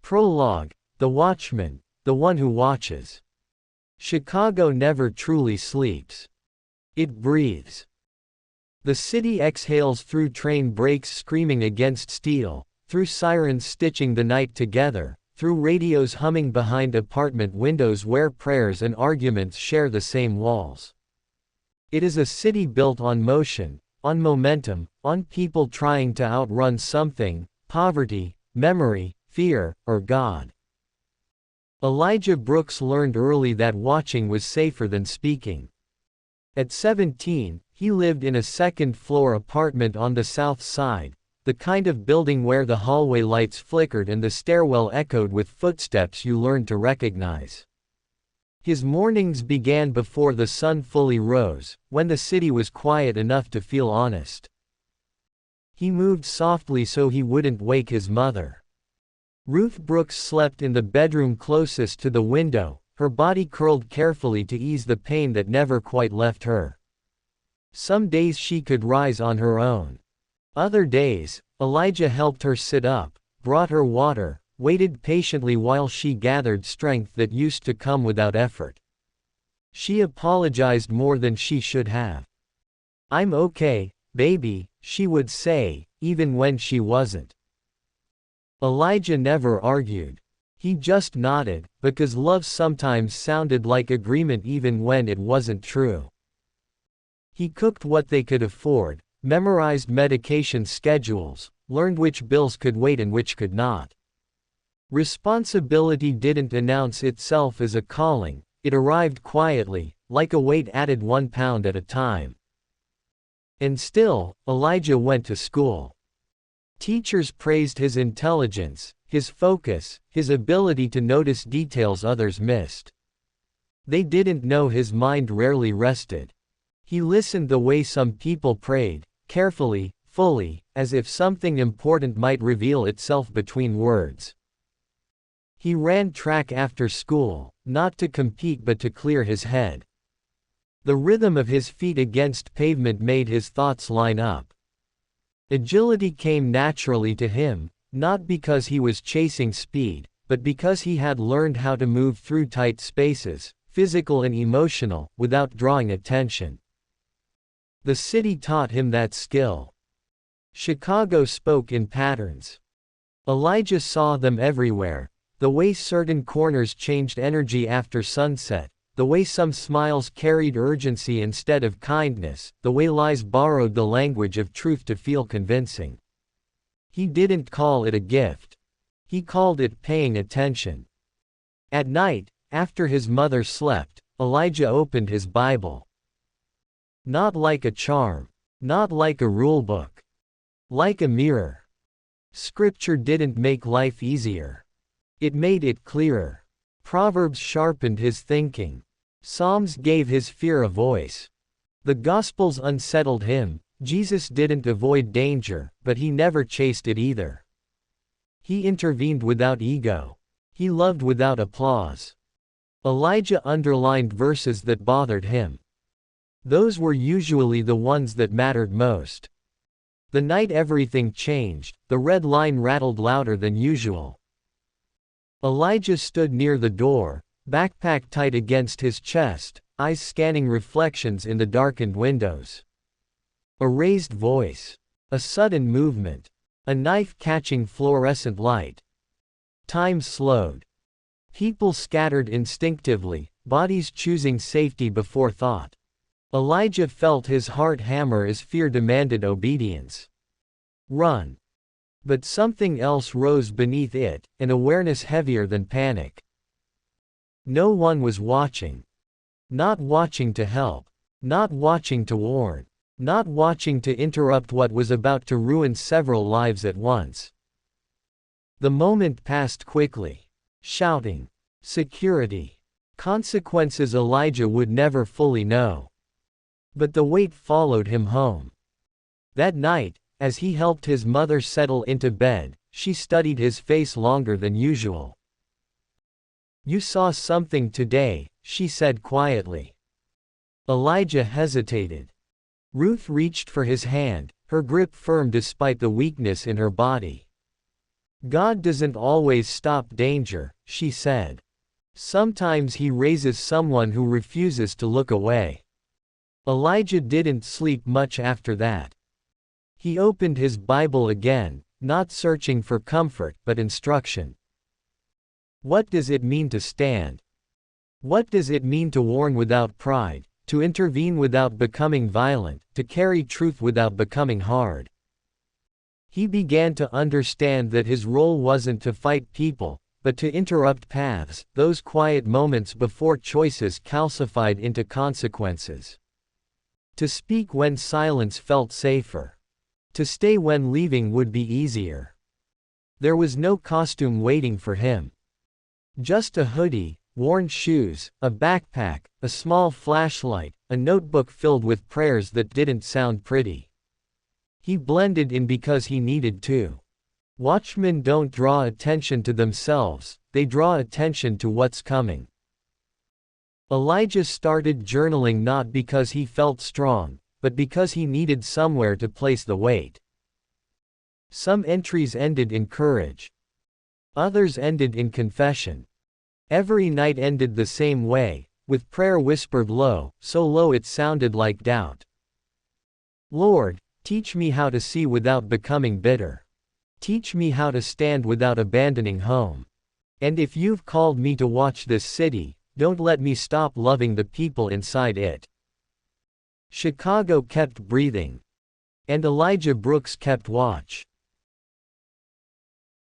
Prologue. The Watchman, the one who watches. Chicago never truly sleeps. It breathes. The city exhales through train brakes screaming against steel, through sirens stitching the night together, through radios humming behind apartment windows where prayers and arguments share the same walls. It is a city built on motion, on momentum, on people trying to outrun something: poverty, memory, fear, or God. Elijah Brooks learned early that watching was safer than speaking. At 17, he lived in a second-floor apartment on the South Side, the kind of building where the hallway lights flickered and the stairwell echoed with footsteps you learned to recognize. His mornings began before the sun fully rose, when the city was quiet enough to feel honest. He moved softly so he wouldn't wake his mother. Ruth Brooks slept in the bedroom closest to the window, her body curled carefully to ease the pain that never quite left her. Some days she could rise on her own. Other days, Elijah helped her sit up, brought her water, waited patiently while she gathered strength that used to come without effort. She apologized more than she should have. "I'm okay, baby," she would say, even when she wasn't. Elijah never argued. He just nodded, because love sometimes sounded like agreement even when it wasn't true. He cooked what they could afford, memorized medication schedules, learned which bills could wait and which could not. Responsibility didn't announce itself as a calling, it arrived quietly, like a weight added 1 pound at a time. And still, Elijah went to school. Teachers praised his intelligence, his focus, his ability to notice details others missed. They didn't know his mind rarely rested. He listened the way some people prayed, carefully, fully, as if something important might reveal itself between words. He ran track after school, not to compete but to clear his head. The rhythm of his feet against pavement made his thoughts line up. Agility came naturally to him, not because he was chasing speed, but because he had learned how to move through tight spaces, physical and emotional, without drawing attention. The city taught him that skill. Chicago spoke in patterns. Elijah saw them everywhere: the way certain corners changed energy after sunset, the way some smiles carried urgency instead of kindness, the way lies borrowed the language of truth to feel convincing. He didn't call it a gift. He called it paying attention. At night, after his mother slept, Elijah opened his Bible. Not like a charm. Not like a rulebook. Like a mirror. Scripture didn't make life easier. It made it clearer. Proverbs sharpened his thinking. Psalms gave his fear a voice. The Gospels unsettled him. Jesus didn't avoid danger, but he never chased it either. He intervened without ego. He loved without applause. Elijah underlined verses that bothered him. Those were usually the ones that mattered most. The night everything changed, the red line rattled louder than usual. Elijah stood near the door, backpack tight against his chest, eyes scanning reflections in the darkened windows. A raised voice. A sudden movement. A knife catching fluorescent light. Time slowed. People scattered instinctively, bodies choosing safety before thought. Elijah felt his heart hammer as fear demanded obedience. Run. But something else rose beneath it, an awareness heavier than panic. No one was watching. Not watching to help. Not watching to warn. Not watching to interrupt what was about to ruin several lives at once. The moment passed quickly. Shouting. Security. Consequences Elijah would never fully know. But the weight followed him home. That night, as he helped his mother settle into bed, she studied his face longer than usual. "You saw something today," she said quietly. Elijah hesitated. Ruth reached for his hand, her grip firm despite the weakness in her body. God doesn't always stop danger, she said. Sometimes he raises someone who refuses to look away. Elijah didn't sleep much after that. He opened his Bible again, not searching for comfort but instruction. What does it mean to stand? What does it mean to warn without pride, to intervene without becoming violent, to carry truth without becoming hard? He began to understand that his role wasn't to fight people, but to interrupt paths, those quiet moments before choices calcified into consequences. To speak when silence felt safer. To stay when leaving would be easier. There was no costume waiting for him. Just a hoodie, worn shoes, a backpack, a small flashlight, a notebook filled with prayers that didn't sound pretty. He blended in because he needed to. Watchmen don't draw attention to themselves, they draw attention to what's coming. Elijah started journaling not because he felt strong, but because he needed somewhere to place the weight. Some entries ended in courage. Others ended in confession. Every night ended the same way, with prayer whispered low, so low it sounded like doubt. Lord, teach me how to see without becoming bitter. Teach me how to stand without abandoning home. And if you've called me to watch this city, don't let me stop loving the people inside it. Chicago kept breathing. And Elijah Brooks kept watch.